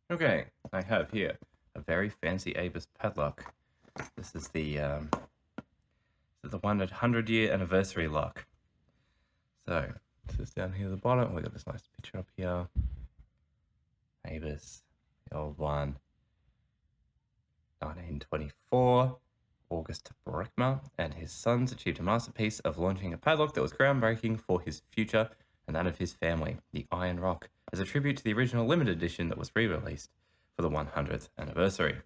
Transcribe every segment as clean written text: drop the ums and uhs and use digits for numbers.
Okay, I have here a very fancy Avis padlock. This is the 100-year anniversary lock. So this is down here at the bottom. We got this nice picture up here. Avis, the old one, 1924. August Breckmer and his sons achieved a masterpiece of launching a padlock that was groundbreaking for his future and that of his family, the Iron Rock, as a tribute to the original limited edition that was re-released for the 100th anniversary.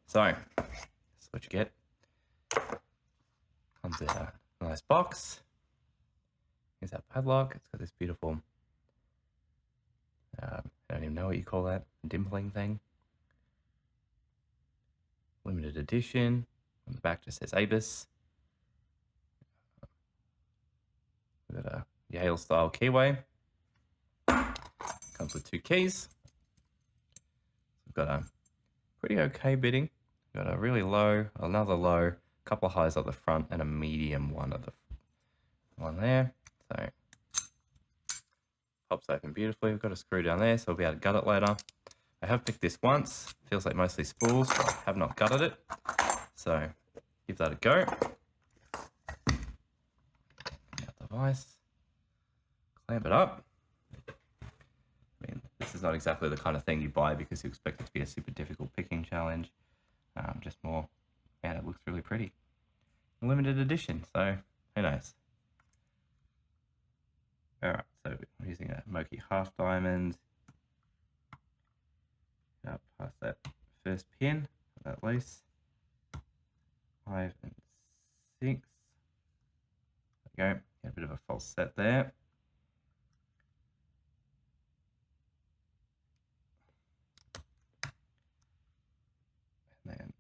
So, that's what you get. Comes in a nice box. Here's our padlock. It's got this beautiful, I don't even know what you call that, dimpling thing. Limited edition. On the back just says Avis. We've got a Yale style keyway. Comes with 2 keys. We've got a pretty okay bitting. We've got a really low, another low, a couple of highs at the front, and a medium one at the one there. So pops open beautifully. We've got a screw down there, so we'll be able to gut it later. I have picked this once. Feels like mostly spools, but I have not gutted it. So give that a go. Out the vise. Clamp it up. I mean, this is not exactly the kind of thing you buy because you expect it to be a super difficult picking challenge. Just more, man, it looks really pretty. Limited edition, so who knows. Alright, so we're using a Moki half diamond. Up past that first pin, put that loose. 5 and 6. There we go. Get a bit of a false set there. And then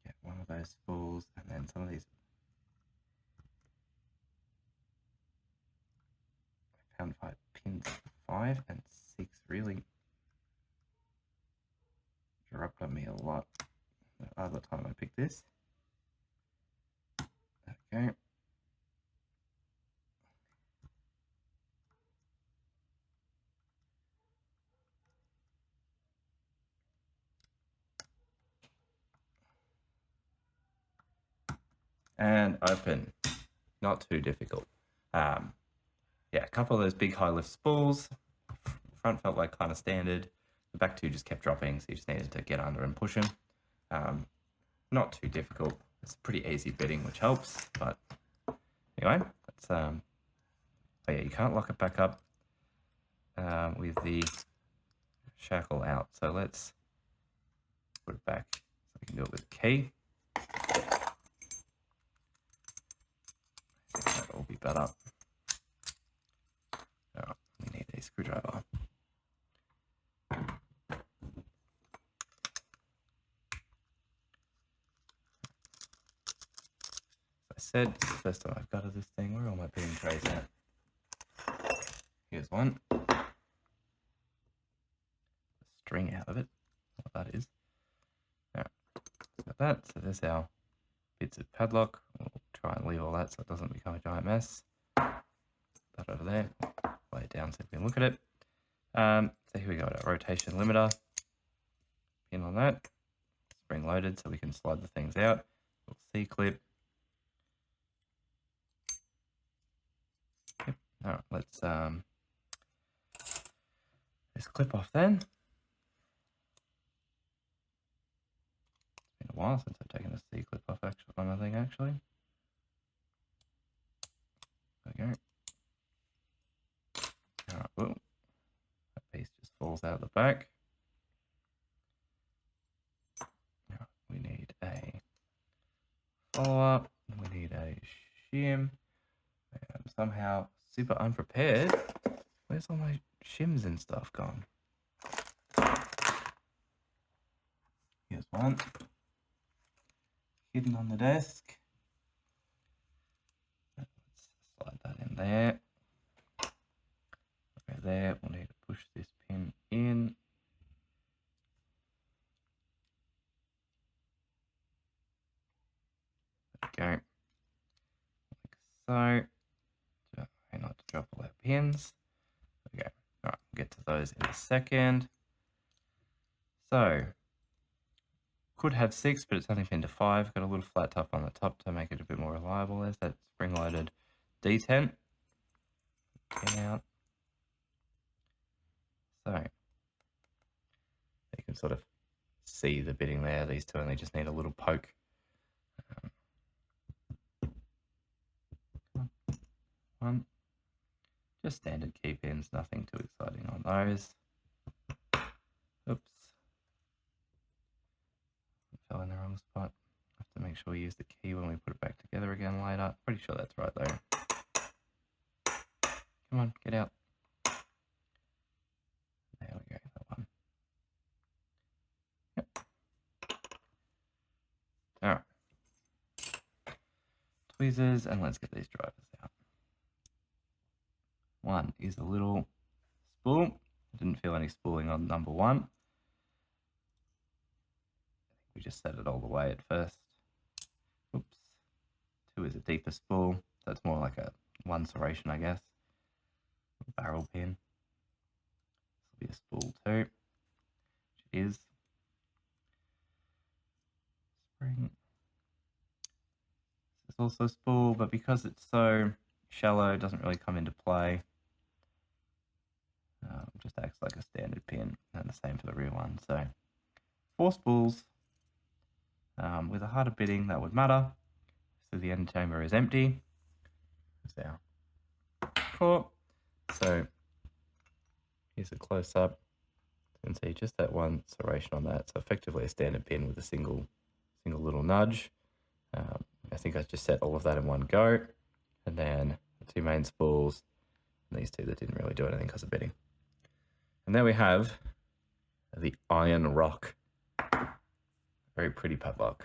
get one of those spools, and then some of these. I found 5 pins. 5 and 6 really dropped on me a lot the other time I picked this. Okay. And open. Not too difficult. Yeah, a couple of those big high lift spools. Front felt like kind of standard. The back two just kept dropping, so you just needed to get under and push them. Not too difficult. It's pretty easy bitting, which helps. But anyway, that's oh yeah, you can't lock it back up with the shackle out. So let's put it back so we can do it with a key. I think that'll be better. Oh, we need a screwdriver. I said it's the first time I've gutted this thing. Where are all my bitting trays at? Here's one. The string out of it. What that is. Alright, got that. So there's our bits of padlock. We'll try and leave all that so it doesn't become a giant mess. That over there. Lay it down so we can look at it. So here we go, a rotation limiter. Pin on that. Spring loaded so we can slide the things out. Little C-clip. Yep. Alright, let's this clip off then. It's been a while since I've taken a C-clip off on a thing actually. There we go. Alright, whoa. That piece just falls out the back. Now we need a follow-up. We need a shim. I'm somehow super unprepared. Where's all my shims and stuff gone? Here's one. Hidden on the desk. Let's slide that in there. Okay, there. We'll need to push this pin in. There we go. Like so. Try not to drop all our pins. Okay. Alright, we'll get to those in a second. So, could have 6, but it's only pinned to 5. Got a little flat top on the top to make it a bit more reliable. There's that spring-loaded detent. Out. So, you can sort of see the bitting there. These two only just need a little poke. One. Just standard key pins, nothing too exciting on those. Oops. Fell in the wrong spot. Have to make sure we use the key when we put it back together again later. Pretty sure that's right though. Come on, get out. There we go, that one. Yep. Alright. Tweezers, and let's get these drivers out. One is a little spool. I didn't feel any spooling on number 1. I think we just set it all the way at first. Oops. 2 is a deeper spool. So it's more like a 1 serration, I guess. Barrel pin. This will be a spool 2. Which is spring. This is also a spool, but because it's so shallow, it doesn't really come into play. Just acts like a standard pin, and the same for the rear one. So 4 spools with a harder bitting that would matter. So the end chamber is empty. There's our core. So here's a close up. You can see just that 1 serration on that. So effectively a standard pin with a single little nudge. I think I just set all of that in one go, and then the 2 main spools, and these 2 that didn't really do anything because of bitting. And there we have the Iron Rock. Very pretty padlock.